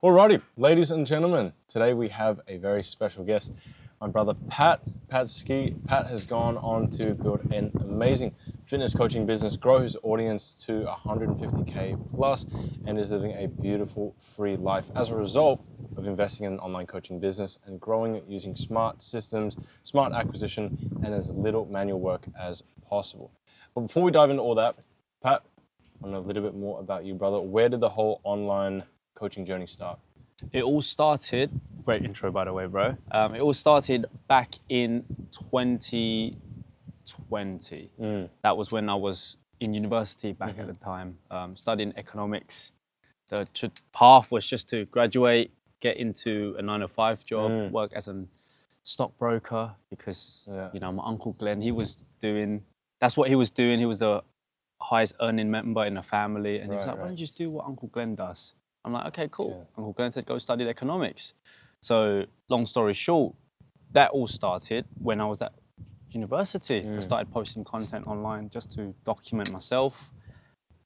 Alrighty, ladies and gentlemen, today we have a very special guest, my brother Pat Ski. Pat has gone on to build an amazing fitness coaching business, grow his audience to 150K plus, and is living a beautiful free life as a result of investing in an online coaching business and growing it using smart systems, smart acquisition, and as little manual work as possible. But before we dive into all that, Pat, I know a little bit more about you, brother. Where did the whole online coaching journey start? It all started, great intro by the way, bro. It all started back in 2020. That was when I was in university back at the time, studying economics. The path was just to graduate, get into a 9-to-5 job, work as a stockbroker because, you know, my Uncle Glenn, that's what he was doing. He was the highest earning member in the family. And he was like, why don't you just do what Uncle Glenn does? I'm like, okay, cool. Yeah. Uncle Glenn said, go study economics. So long story short, that all started when I was at university. I started posting content online just to document myself,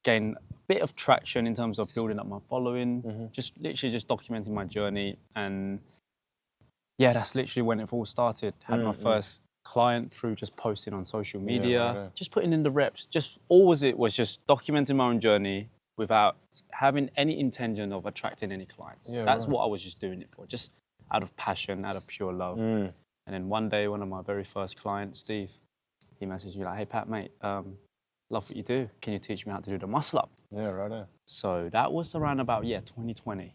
gain a bit of traction in terms of building up my following, just documenting my journey. And yeah, that's literally when it all started. Had my first client through just posting on social media, just putting in the reps. Just it was just documenting my own journey without having any intention of attracting any clients. That's what I was just doing it for, just out of passion, out of pure love. And then one day, one of my very first clients, Steve, he messaged me like, hey Pat, mate, love what you do. Can you teach me how to do the muscle up? Yeah, right there. So that was around about, 2020.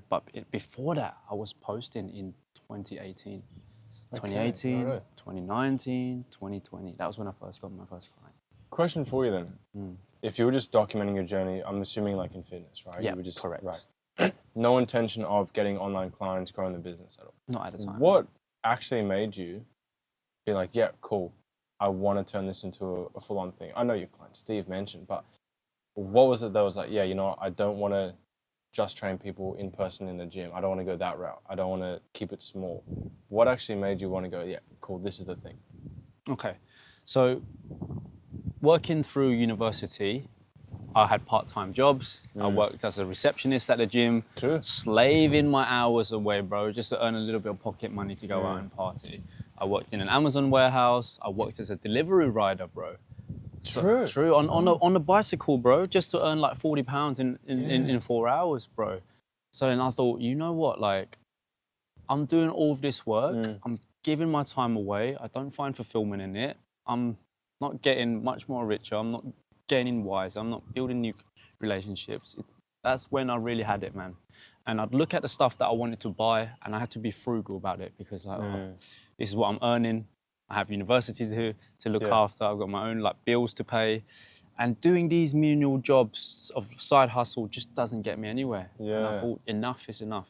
But before that, I was posting in 2018. 2018, 2019, 2020. That was when I first got my first client. Question for you then. If you were just documenting your journey, I'm assuming like in fitness, right? Yeah, you were just, correct. Right. No intention of getting online clients, growing the business at all. Not at the time. What actually made you be like, yeah, cool, I want to turn this into a full-on thing? I know your client, Steve mentioned, but what was it that was like, yeah, you know what, I don't want to just train people in person in the gym. I don't want to go that route. I don't want to keep it small. What actually made you want to go, yeah, cool, this is the thing? Okay. So working through university, I had part-time jobs. I worked as a receptionist at the gym, slaving my hours away, bro, just to earn a little bit of pocket money to go out and party. I worked in an Amazon warehouse. I worked as a delivery rider, bro. True. On a bicycle, bro, just to earn like £40 in 4 hours, bro. So then I thought, you know what, like, I'm doing all of this work. I'm giving my time away. I don't find fulfillment in it. I'm not getting much more richer. I'm not gaining wise. I'm not building new relationships. That's when I really had it, man. And I'd look at the stuff that I wanted to buy, and I had to be frugal about it because like, this is what I'm earning. I have university to look after. I've got my own like bills to pay, and doing these menial jobs of side hustle just doesn't get me anywhere. And I thought enough is enough.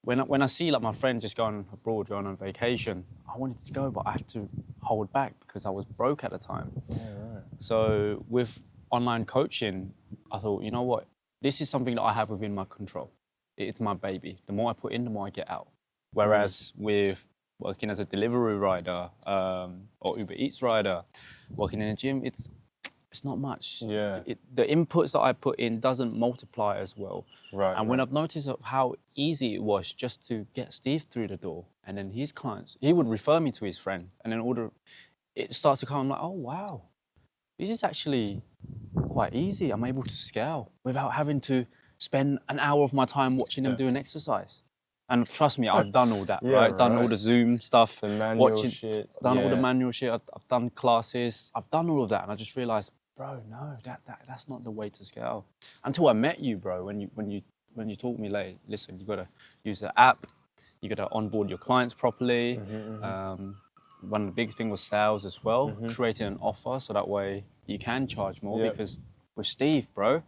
When I see like my friend just going abroad, going on vacation, I wanted to go, but I had to hold back because I was broke at the time. So with online coaching, I thought, you know what? This is something that I have within my control. It's my baby. The more I put in, the more I get out. Whereas with working as a delivery rider or Uber Eats rider, working in a gym, it's not much. The inputs that I put in doesn't multiply as well. And when I've noticed how easy it was just to get Steve through the door, and then his clients, he would refer me to his friend, and then it starts to come, I'm like, oh wow, this is actually quite easy. I'm able to scale without having to spend an hour of my time watching them do an exercise. And trust me, I've done all that, right? Done all the Zoom stuff, the manual shit. Done all the manual shit. I've done classes. I've done all of that, and I just realized, bro, no, that's not the way to scale. Until I met you, bro. When you taught me, like, listen, you gotta use the app. You gotta onboard your clients properly. One of the big things was sales as well. Creating an offer so that way you can charge more. Because with Steve, bro,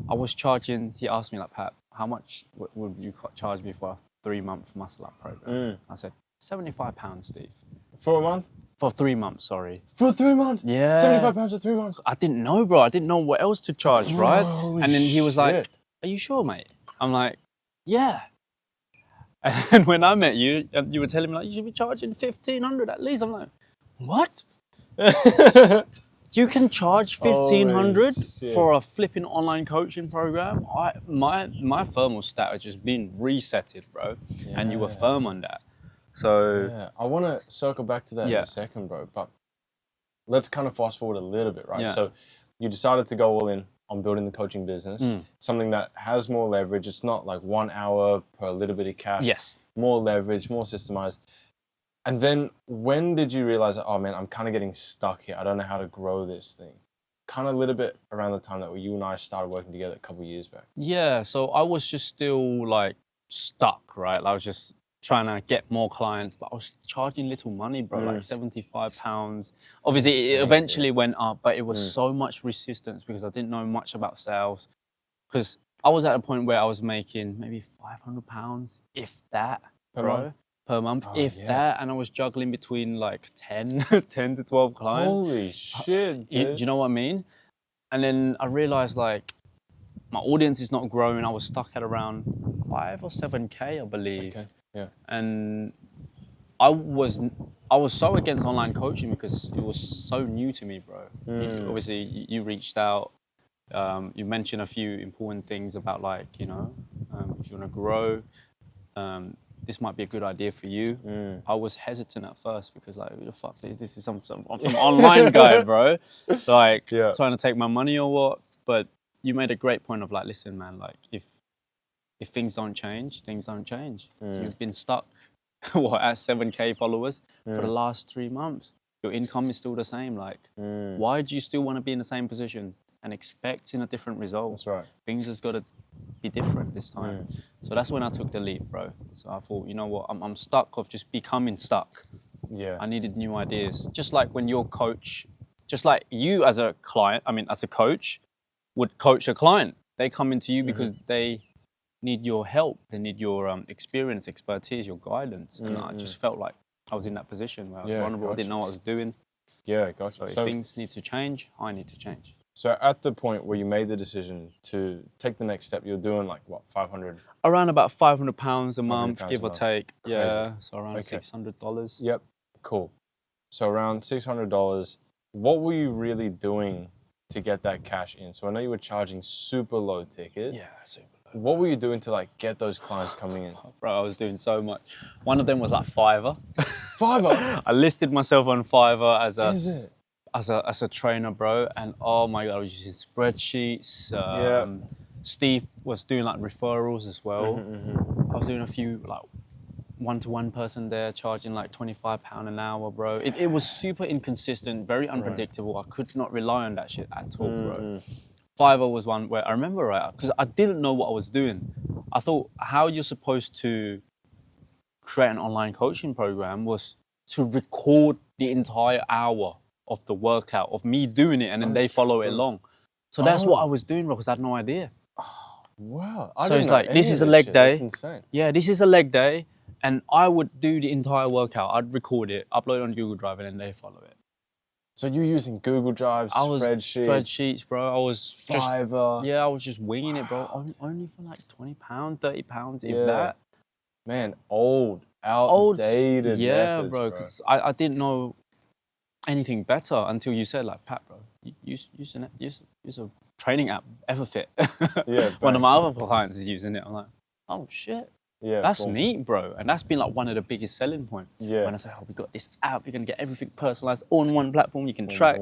I was charging. He asked me like, Pat, how much would you charge me for a 3-month muscle up program? I said, £75, Steve. For a month? For 3 months, sorry. For 3 months? Yeah. £75 for 3 months? I didn't know, bro. I didn't know what else to charge, right? And then he was like, are you sure, mate? I'm like, yeah. And when I met you, you were telling me, like, you should be charging 1,500 at least. I'm like, what? You can charge Holy $1,500 shit. for a flipping online coaching program. My thermostat had just been resetted, bro, and you were firm on that. So yeah, I want to circle back to that in a second, bro. But let's kind of fast forward a little bit, right? Yeah. So you decided to go all in on building the coaching business, something that has more leverage. It's not like 1 hour per little bit of cash. Yes. More leverage, more systemized. And then when did you realize that, oh man, I'm kind of getting stuck here. I don't know how to grow this thing. Kind of a little bit around the time that you and I started working together a couple of years back. Yeah, so I was just still like stuck, right? I was just trying to get more clients, but I was charging little money, bro, like £75. Obviously, it eventually went up, but it was so much resistance because I didn't know much about sales. Because I was at a point where I was making maybe £500, if that, per month, that, and I was juggling between like 10 to 12 clients. Holy shit, dude. Do you know what I mean? And then I realized like my audience is not growing. I was stuck at around 5 or 7K, I believe. Okay. Yeah. And I was so against online coaching because it was so new to me, bro. Obviously, you reached out. You mentioned a few important things about like, if you want to grow, this might be a good idea for you. I was hesitant at first because like, who the fuck is this? Is some online guy, bro. Like trying to take my money or what? But you made a great point of like, listen, man, like if things don't change, things don't change. You've been stuck at 7K followers for the last 3 months. Your income is still the same. Like, why do you still want to be in the same position and expecting a different result? That's right. Things has got to be different this time. So that's when I took the leap, bro. So I thought, you know what, I'm stuck of just becoming stuck. Yeah. I needed new ideas. Just like when your coach, just like you as a client, as a coach, would coach a client. They come into you because they need your help. They need your experience, expertise, your guidance. And I just felt like I was in that position where I was vulnerable. I didn't know what I was doing. Yeah, gotcha. So if things need to change, I need to change. So at the point where you made the decision to take the next step, you're doing like what, 500? Around about £500 a month, give or take. Crazy. Yeah, so around $600. Yep, cool. So around $600. What were you really doing to get that cash in? So I know you were charging super low ticket. Yeah, super low. What were you doing to like get those clients coming in? Bro, I was doing so much. One of them was like Fiverr. Fiverr? I listed myself on Fiverr as a... Is it? As a trainer, bro, and oh my god, I was using spreadsheets. Steve was doing like referrals as well. I was doing a few like one-to-one person there, charging like £25 an hour, bro. It was super inconsistent, very unpredictable. I could not rely on that shit at all, bro. Fiverr was one where I remember, right, because I didn't know what I was doing. I thought how you're supposed to create an online coaching program was to record the entire hour of the workout, of me doing it, and then they follow it along. So that's what I was doing, bro, because I had no idea. Oh, wow. So it's like, this is a leg day. That's insane. Yeah, this is a leg day, and I would do the entire workout. I'd record it, upload it on Google Drive, and then they follow it. So you're using Google Drive, spreadsheets, bro. I was Fiverr. I was just winging it, bro. Only for like £20, £30, if that. Man, outdated methods, bro. Because I didn't know anything better until you said, like, Pat, bro, use a training app, Everfit. Yeah, one of my other clients is using it. I'm like, oh shit. Yeah, that's neat, bro. And that's been like one of the biggest selling points. Yeah. When I say, oh, we got this app, you're gonna get everything personalized on one platform. You can track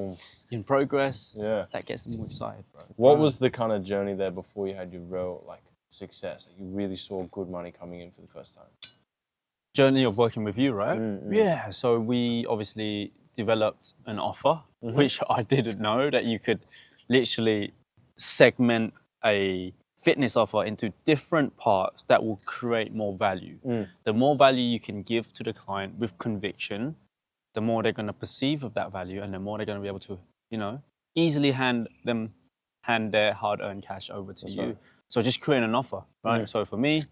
in progress. Yeah. That gets them more excited, bro. What was the kind of journey there before you had your real like success? That you really saw good money coming in for the first time? Journey of working with you, right? Yeah. So we obviously developed an offer, which I didn't know that you could literally segment a fitness offer into different parts that will create more value. The more value you can give to the client with conviction, the more they're going to perceive of that value, and the more they're going to be able to, easily hand their hard-earned cash over to you. Right. So just create an offer, right? So for me,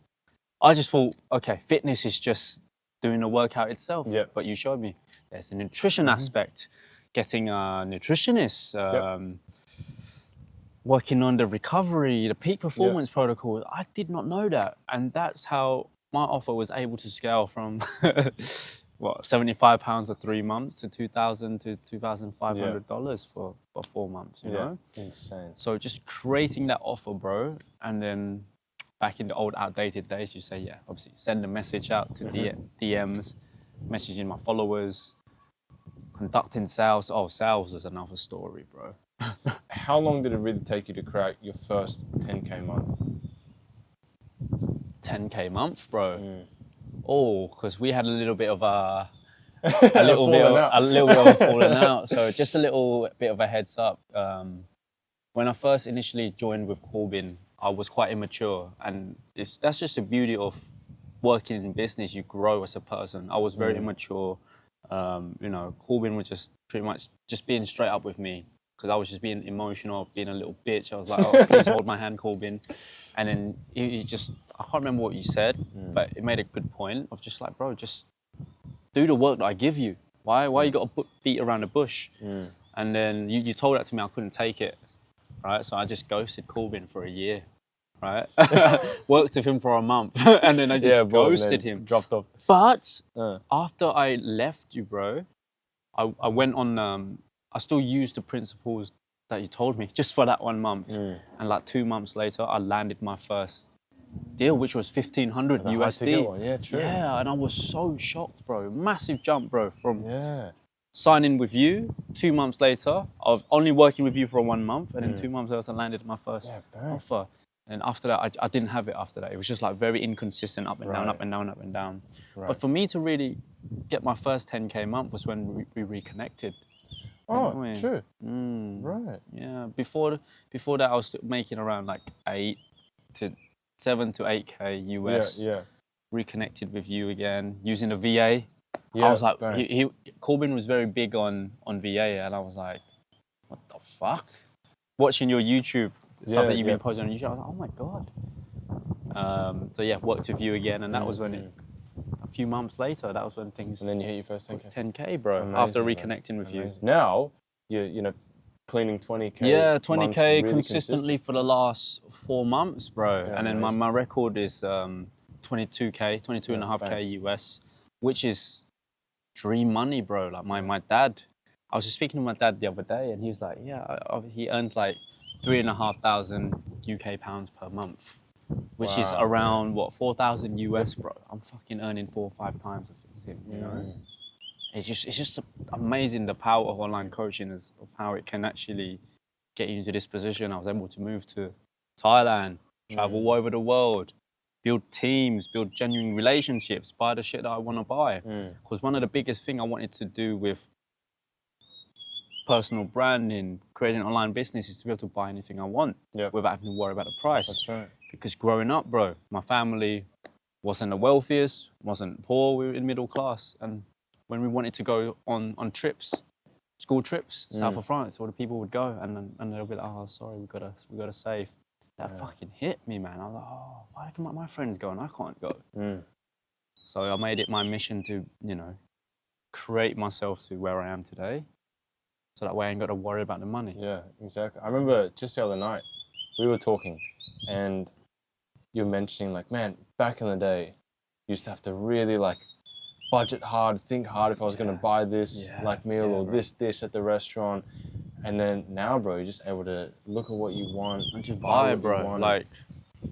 I just thought, okay, fitness is just doing the workout itself. But you showed me there's a nutrition aspect, getting a nutritionist, working on the recovery, the peak performance protocol. I did not know that. And that's how my offer was able to scale from what, £75 for 3 months to $2,000 to $2,500 for 4 months, you know? Insane. So just creating that offer, bro, and then back in the old outdated days, you say, yeah, obviously send a message out to DMs, messaging my followers, conducting sales. Oh, sales is another story, bro. How long did it really take you to create your first 10K month? 10K month, bro. Mm. Oh, because we had a little bit of a little bit of a falling out. So just a little bit of a heads up. When I first initially joined with Corbin, I was quite immature, and that's just the beauty of working in business. You grow as a person. I was very immature. You know, Corbin was just pretty much just being straight up with me, because I was just being emotional, being a little bitch. I was like, oh, please hold my hand, Corbin. And then he just, I can't remember what you said, but it made a good point of just like, bro, just do the work that I give you. Why you got to beat around the bush? And then you told that to me, I couldn't take it, right? So I just ghosted Corbin for a year, right? Worked with him for a month, and then I just ghosted him. Dropped off. But after I left you, bro, I went on, I still used the principles that you told me just for that 1 month. And like 2 months later, I landed my first deal, which was 1,500 USD. Yeah, true. Yeah, and I was so shocked, bro. Massive jump, bro, from signing with you. 2 months later, I was only working with you for 1 month, and then 2 months later, I landed my first offer. And after that, I didn't have it after that. It was just like very inconsistent, up and down, up and down, up and down. But for me to really get my first 10K month was when we reconnected. Oh, true. Right. Yeah. Before that, I was making around like 7 to 8K US. Yeah. Reconnected with you again, using the VA. I was like, Corbin was very big on VA, and I was like, what the fuck? Watching your YouTube stuff that you've been posting on YouTube, I was like, oh my god. So yeah, worked with you again, and that was when a few months later, that was when things. And then you hit your first 10K. 10K, bro. Amazing, after reconnecting with you. Now you're cleaning 20K. Yeah, 20K really consistently for the last 4 months, bro. Yeah, and then my record is 22K, 22.5K US, which is dream money, bro. Like my dad, I was just speaking to my dad the other day, and he was like, yeah, he earns like 3,500 UK pounds per month, which is around what, 4,000 US, bro. I'm fucking earning 4 or 5 times of him, you know. It's just amazing the power of online coaching, of how it can actually get you into this position. I was able to move to Thailand, travel all over the world, build teams, build genuine relationships, buy the shit that I want to buy. Because one of the biggest things I wanted to do with personal branding, creating an online business, is to be able to buy anything I want without having to worry about the price. That's right. Because growing up, bro, my family wasn't the wealthiest, wasn't poor, we were in middle class. And when we wanted to go on trips, school trips, south of France, all the people would go, and they'll be like, oh, sorry, we gotta save. That fucking hit me, man. I was like, oh, why can my friends go and I can't go? So I made it my mission to, you know, create myself to where I am today, so that way I ain't got to worry about the money. Yeah, exactly. I remember just the other night, we were talking, and you were mentioning, like, man, back in the day, you used to have to really, like, budget hard, think hard if I was going to buy this meal or this dish at the restaurant. And then now, bro, you're just able to look at what you want and just buy it, bro. Like,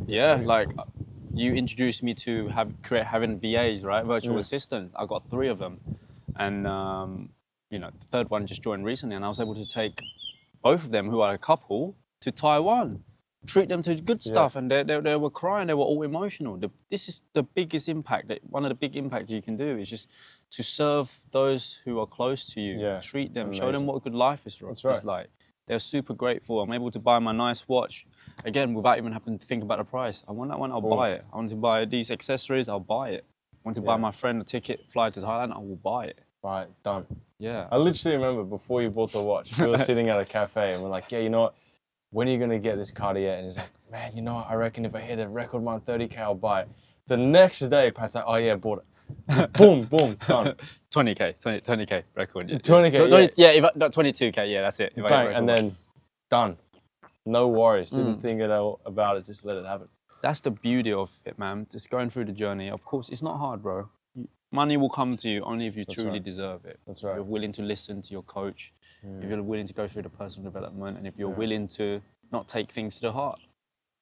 like you introduced me to having VAs, right? Virtual assistants. I got 3 of them, and you know, the 3rd one just joined recently, and I was able to take both of them, who are a couple, to Taiwan. Treat them to good stuff, and they were crying. They were all emotional. This is the biggest impact. One of the big impacts you can do is just to serve those who are close to you. Yeah. Treat them, show them what a good life is like. They're super grateful. I'm able to buy my nice watch again without even having to think about the price. I want that one, I'll buy it. I want to buy these accessories, I'll buy it. I want to buy my friend a ticket, fly to Thailand, I will buy it. Right, done. Yeah. I literally remember before you bought the watch, we were sitting at a cafe and we're like, yeah, you know what? When are you going to get this Cartier? And he's like, man, you know what? I reckon if I hit a record month 30K, I'll buy it. The next day, Pat's like, oh yeah, bought it. Boom, boom, done. 20K record. Yeah. 20K, yeah. 22K, yeah, that's it. Bang, and then done. No worries. Didn't think at all about it. Just let it happen. That's the beauty of it, man. Just going through the journey. Of course, it's not hard, bro. Money will come to you only if you That's truly right. deserve it. That's right. If you're willing to listen to your coach, if you're willing to go through the personal development, and if you're willing to not take things to the heart,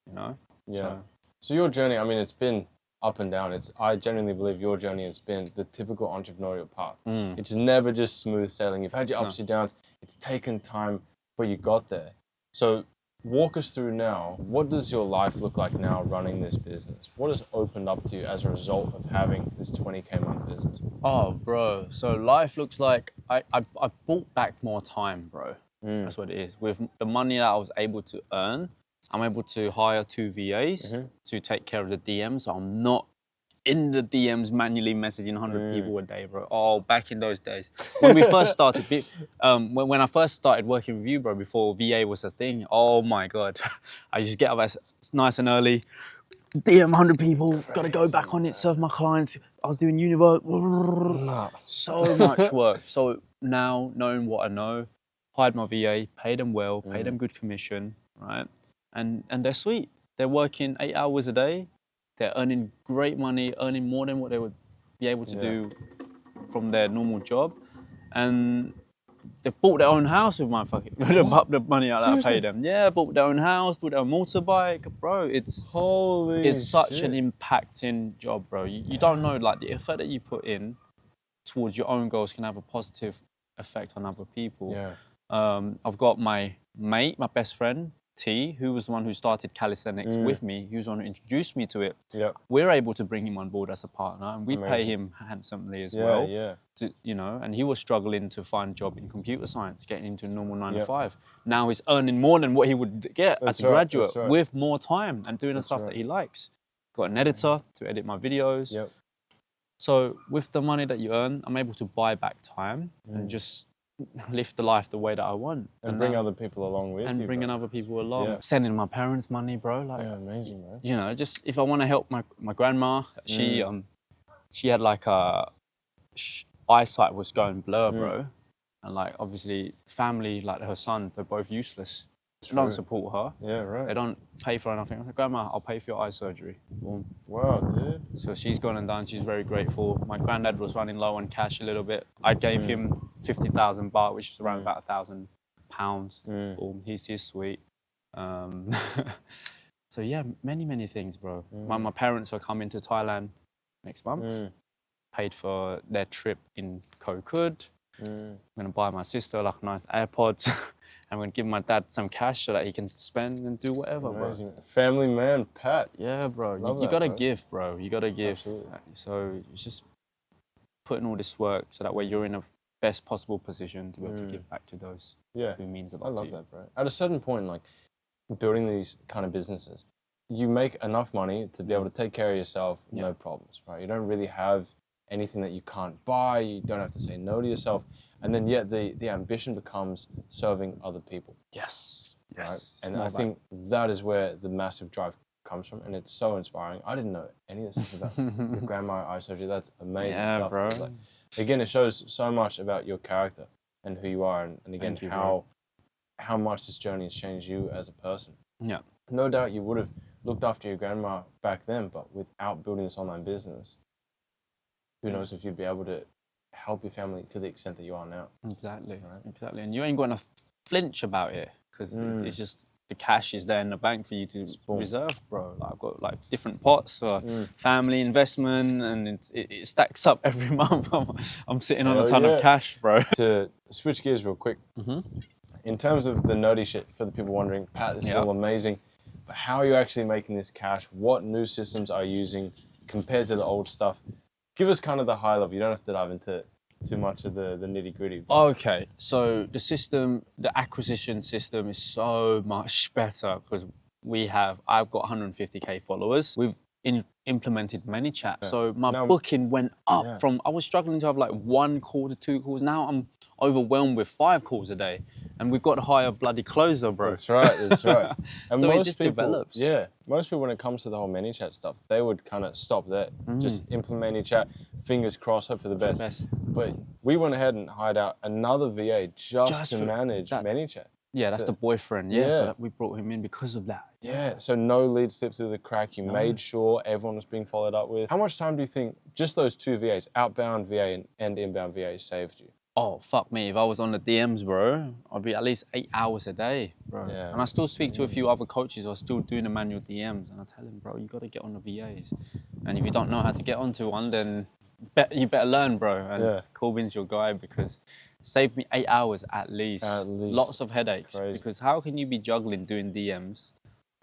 you know? Yeah. So your journey, I mean, it's been up and down. I genuinely believe your journey has been the typical entrepreneurial path. It's never just smooth sailing. You've had your ups and downs. It's taken time before you got there. So walk us through now. What does your life look like now running this business? What has opened up to you as a result of having this 20K month business? Oh, bro. So life looks like I bought back more time, bro. That's what it is. With the money that I was able to earn, I'm able to hire 2 VAs to take care of the DMs. So I'm not in the DMs manually messaging 100 people a day, bro. Oh, back in those days. When we first started, when I first started working with you, bro, before VA was a thing, oh my God. I used to get up nice and early, DM 100 people, got to go back on it, serve my clients. I was doing universe, so much work. So now, knowing what I know, hired my VA, paid them well, paid them good commission, right? And they're sweet. They're working 8 hours a day. They're earning great money, earning more than what they would be able to do from their normal job. And they bought their own house with my fucking the money that I paid them. Yeah, bought their own house, bought their own motorbike, bro. It's such an impacting job, bro. You don't know, like, the effort that you put in towards your own goals can have a positive effect on other people. Yeah. I've got my mate, my best friend, T, who was the one who started calisthenics with me. He was the one who introduced me to it. Yep. We're able to bring him on board as a partner, and we pay him handsomely as well. Yeah. You know, and he was struggling to find a job in computer science, getting into a normal 9 to 5. Now he's earning more than what he would get as a graduate with more time and doing the stuff that he likes. Got an editor to edit my videos. Yep. So with the money that you earn, I'm able to buy back time and just live the life the way that I want. And bring other people along with you. And bringing other people along. Sending my parents money, bro. Like, amazing, man. You know, just if I want to help my grandma, she had like eyesight was going blur, bro. And like, obviously, family, like her son, they're both useless. They don't support her. Yeah, right. They don't pay for anything. I'm like, Grandma, I'll pay for your eye surgery. Boom. Wow, dude. So she's gone and done. She's very grateful. My granddad was running low on cash a little bit. I gave him 50,000 baht, which is around about £1,000. Boom. He's sweet. So yeah, many things, bro. My parents are coming to Thailand next month. Paid for their trip in Koh Kud. I'm gonna buy my sister like nice AirPods. I'm gonna give my dad some cash so that he can spend and do whatever, amazing. bro. Family man, Pat. Yeah, bro. You gotta give, bro. You gotta give. Absolutely. So it's just putting all this work so that way you're in a best possible position to be able to give back to those who means a lot to you. I love that, bro. At a certain point, like building these kind of businesses, you make enough money to be able to take care of yourself, no problems, right? You don't really have anything that you can't buy. You don't have to say no to yourself. And then yet the ambition becomes serving other people. Yes. Right? And I think that is where the massive drive comes from. And it's so inspiring. I didn't know any of this stuff about your grandma eye surgery. That's amazing stuff. Bro. Like, again, it shows so much about your character and who you are. And again, how much this journey has changed you as a person. Yeah. No doubt you would have looked after your grandma back then, but without building this online business, who knows if you'd be able to help your family to the extent that you are now. Exactly, right? Exactly. And you ain't going to flinch about it because it's just the cash is there in the bank for you to reserve, bro. Like, I've got like different pots for family investment, and it stacks up every month. I'm sitting on a ton of cash, bro. To switch gears real quick, in terms of the nerdy shit, for the people wondering, Pat, this is all amazing, but how are you actually making this cash? What new systems are you using compared to the old stuff? Give us kind of the high level. You don't have to dive into too much of the nitty gritty. Okay, so the acquisition system is so much better because I've got 150K followers. We've implemented ManyChat. So my booking went up from, I was struggling to have like 1 call to 2 calls. Now I'm overwhelmed with 5 calls a day. And we've got to hire a bloody closer, bro. That's right. And so it just develops. Yeah. Most people, when it comes to the whole ManyChat stuff, they would kind of stop there. Just implement ManyChat, fingers crossed, hope for the best. But we went ahead and hired out another VA just to manage ManyChat. Yeah, that's So- the boyfriend. Yeah, Yeah. so we brought him in because of that. Yeah, so no lead slipped through the crack. You made sure everyone was being followed up with. How much time do you think just those two VAs, outbound VA and inbound VA, saved you? Oh, fuck me. If I was on the DMs, bro, I'd be at least 8 hours a day, bro. Yeah. And I still speak to a few other coaches who are still doing the manual DMs. And I tell them, bro, you got to get on the VAs. And if you don't know how to get onto one, then you better learn, bro. And Corbin's your guy because it saved me 8 hours at least. Lots of headaches. Crazy. Because how can you be juggling doing DMs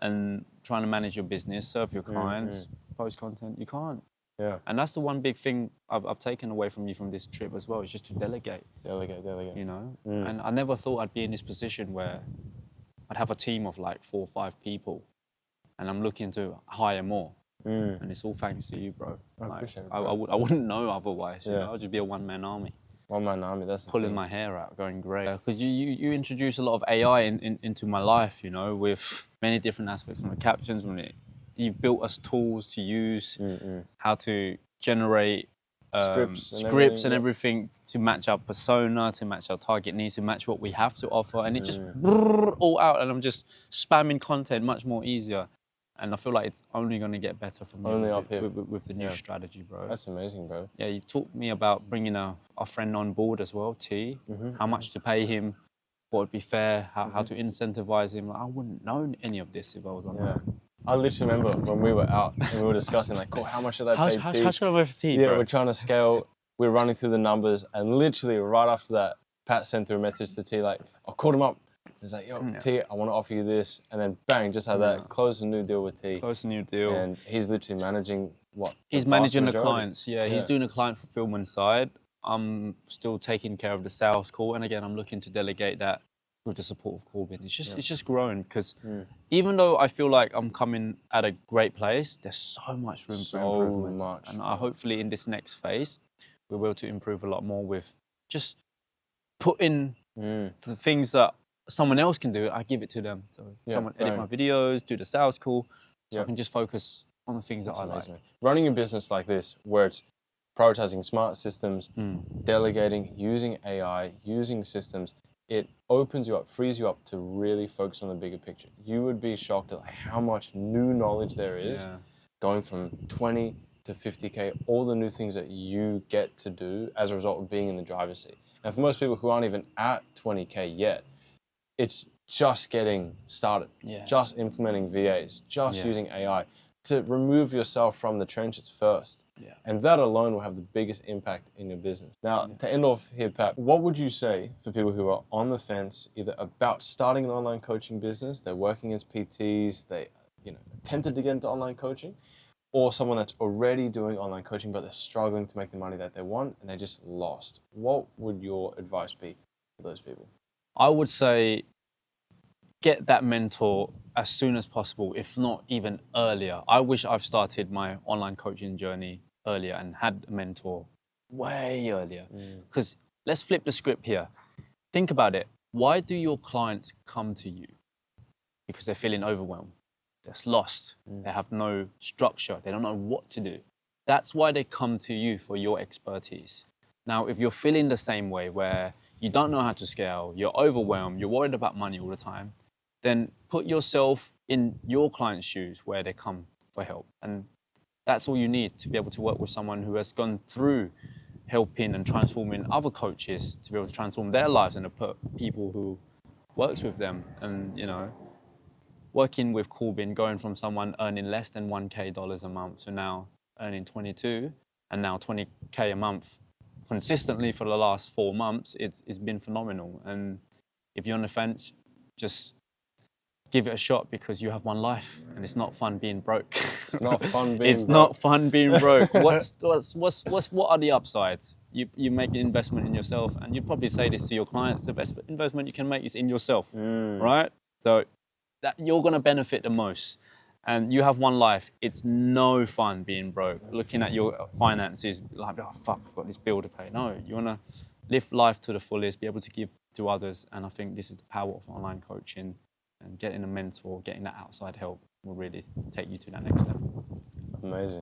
and trying to manage your business, serve your clients, post content? You can't. Yeah. And that's the one big thing I've taken away from you from this trip as well, is just to delegate. Delegate. You know? And I never thought I'd be in this position where I'd have a team of like 4 or 5 people and I'm looking to hire more. And it's all thanks to you, bro. I appreciate it, bro. I wouldn't know otherwise. You know? I'd just be a one-man army. One-man army, that's the pulling thing. my hair out, going grey. Because you introduce a lot of AI into my life, you know, with many different aspects from the captions, you've built us tools to use, how to generate scripts and everything to match our persona, to match our target needs, to match what we have to offer. And it just all out, and I'm just spamming content much more easier. And I feel like it's only going to get better from with the new strategy, bro. That's amazing, bro. Yeah, you taught me about bringing our friend on board as well, T. How much to pay him, what would be fair, how to incentivize him. Like, I wouldn't know any of this if I was on that. I literally remember when we were out and we were discussing, like, cool, how much should I pay T? How should I pay for T, Yeah, bro? we're trying to scale. We're running through the numbers, and literally right after that, Pat sent through a message to T, like, I called him up. He's like, yo, T, I want to offer you this. And then bang, just had that, close a new deal with T. Close a new deal. And he's literally managing what? He's managing the clients. Yeah, he's doing the client fulfillment side. I'm still taking care of the sales call. And again, I'm looking to delegate that with the support of Corbin. It's just growing because even though I feel like I'm coming at a great place, there's so much room for improvement. And hopefully in this next phase, we're able to improve a lot more with just putting the things that someone else can do, I give it to them. So someone edit my videos, do the sales call, so I can just focus on the things that I like. Running a business like this, where it's prioritizing smart systems, delegating, using AI, using systems, it opens you up, frees you up to really focus on the bigger picture. You would be shocked at how much new knowledge there is going from 20 to 50K, all the new things that you get to do as a result of being in the driver's seat. And for most people who aren't even at 20K yet, it's just getting started, just implementing VAs, just using AI to remove yourself from the trenches first. And that alone will have the biggest impact in your business. Now, to end off here, Pat, what would you say for people who are on the fence, either about starting an online coaching business, they're working as PTs, they attempted to get into online coaching, or someone that's already doing online coaching, but they're struggling to make the money that they want and they're just lost? What would your advice be for those people? I would say get that mentor as soon as possible, if not even earlier. I wish I've started my online coaching journey earlier and had a mentor way earlier. Because let's flip the script here. Think about it. Why do your clients come to you? Because they're feeling overwhelmed. They're lost. They have no structure. They don't know what to do. That's why they come to you, for your expertise. Now, if you're feeling the same way, where you don't know how to scale, you're overwhelmed, you're worried about money all the time, then put yourself in your client's shoes where they come for help. And that's all you need to be able to work with someone who has gone through helping and transforming other coaches to be able to transform their lives and to put people who works with them. And, working with Corbin, going from someone earning less than $1,000 a month to now earning 22 and now 20K a month consistently for the last 4 months, it's been phenomenal. And if you're on the fence, just give it a shot, because you have one life and it's not fun being broke. It's not fun being broke. Not fun being broke. What are the upsides? You make an investment in yourself, and you probably say this to your clients, the best investment you can make is in yourself, right? So that you're going to benefit the most. And you have one life. It's no fun being broke. Looking at your finances, like, oh, fuck, I've got this bill to pay. No, you want to live life to the fullest, be able to give to others. And I think this is the power of online coaching, and getting a mentor, getting that outside help will really take you to that next step. Amazing.